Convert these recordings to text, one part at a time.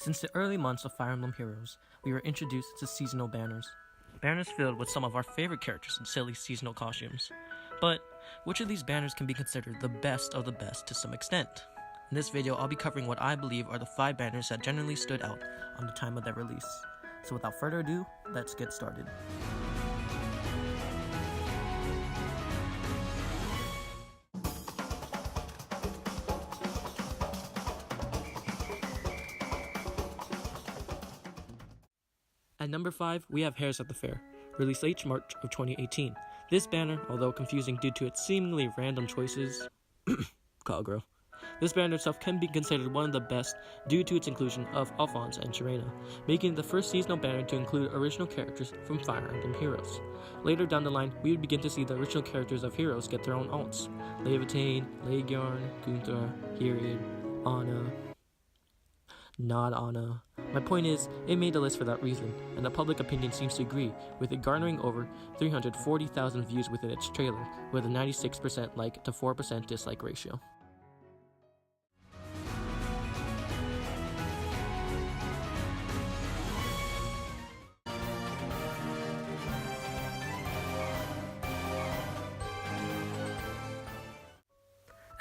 Since the early months of Fire Emblem Heroes, we were introduced to seasonal banners. Banners filled with some of our favorite characters in silly seasonal costumes. But which of these banners can be considered the best of the best to some extent? In this video, I'll be covering what I believe are the 5 banners that generally stood out on the time of their release. So without further ado, let's get started. At number 5, we have Hares at the Fair, released late March of 2018. This banner, although confusing due to its seemingly random choices, Cowgirl. This banner itself can be considered one of the best due to its inclusion of Alphonse and Sharena, making it the first seasonal banner to include original characters from Fire Emblem Heroes. Later down the line, we would begin to see the original characters of Heroes get their own alts: Leviatane, Legiorn, Gunther, Hiriad, Anna, not Anna. My point is, it made the list for that reason, and the public opinion seems to agree, with it garnering over 340,000 views within its trailer, with a 96% like to 4% dislike ratio.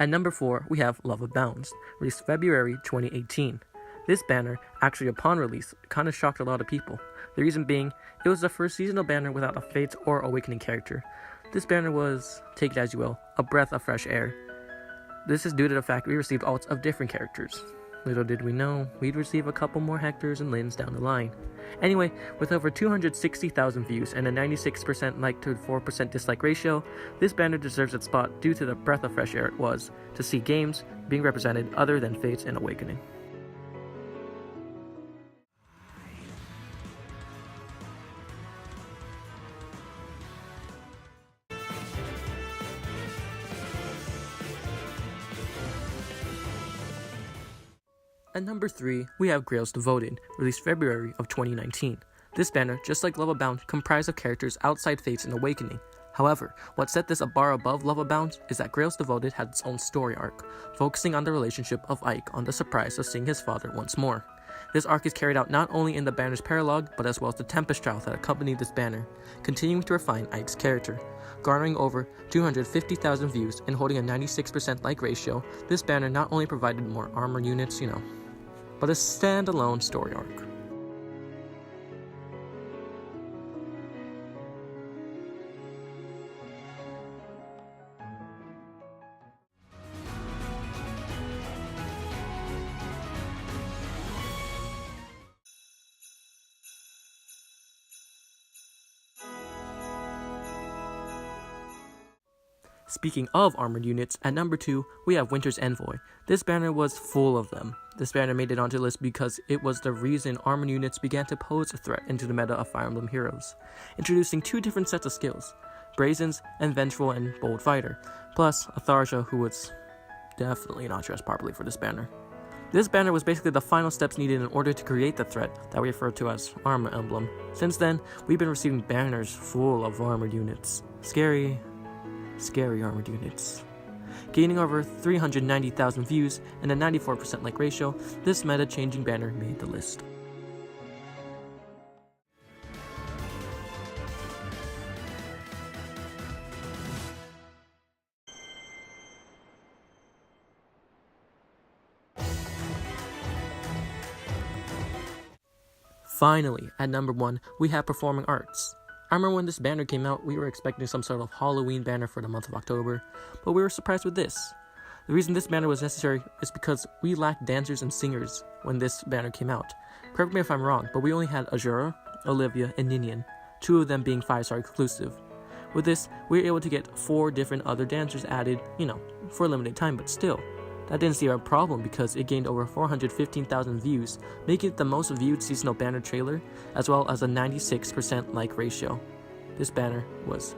At number 4, we have Love Abounds, released February 2018. This banner, actually upon release, kinda shocked a lot of people. The reason being, it was the first seasonal banner without a Fates or Awakening character. This banner was, take it as you will, a breath of fresh air. This is due to the fact we received alts of different characters. Little did we know, we'd receive a couple more Hectors and Lins down the line. Anyway, with over 260,000 views and a 96% like to 4% dislike ratio, this banner deserves its spot due to the breath of fresh air it was to see games being represented other than Fates and Awakening. At number 3, we have Grails Devoted, released February of 2019. This banner, just like Love Abound, comprised of characters outside Fates and Awakening. However, what set this a bar above Love Abound is that Grails Devoted had its own story arc, focusing on the relationship of Ike on the surprise of seeing his father once more. This arc is carried out not only in the banner's paralogue, but as well as the Tempest trial that accompanied this banner, continuing to refine Ike's character. Garnering over 250,000 views and holding a 96% like ratio, this banner not only provided more armor units, but a standalone story arc. Speaking of armored units, at number 2, we have Winter's Envoy. This banner was full of them. This banner made it onto the list because it was the reason armored units began to pose a threat into the meta of Fire Emblem Heroes, introducing 2 different sets of skills, Brazens and Vengeful and Bold Fighter, plus a Tharja who was definitely not dressed properly for this banner. This banner was basically the final steps needed in order to create the threat that we refer to as Armor Emblem. Since then, we've been receiving banners full of armored units. Scary armored units. Gaining over 390,000 views and a 94% like ratio, this meta-changing banner made the list. Finally, at number 1, we have Performing Arts. I remember when this banner came out, we were expecting some sort of Halloween banner for the month of October, but we were surprised with this. The reason this banner was necessary is because we lacked dancers and singers when this banner came out. Correct me if I'm wrong, but we only had Azura, Olivia, and Ninian, 2 of them being 5-star exclusive. With this, we were able to get 4 different other dancers added, for a limited time, but still. That didn't seem a problem because it gained over 415,000 views, making it the most viewed seasonal banner trailer, as well as a 96% like ratio. This banner was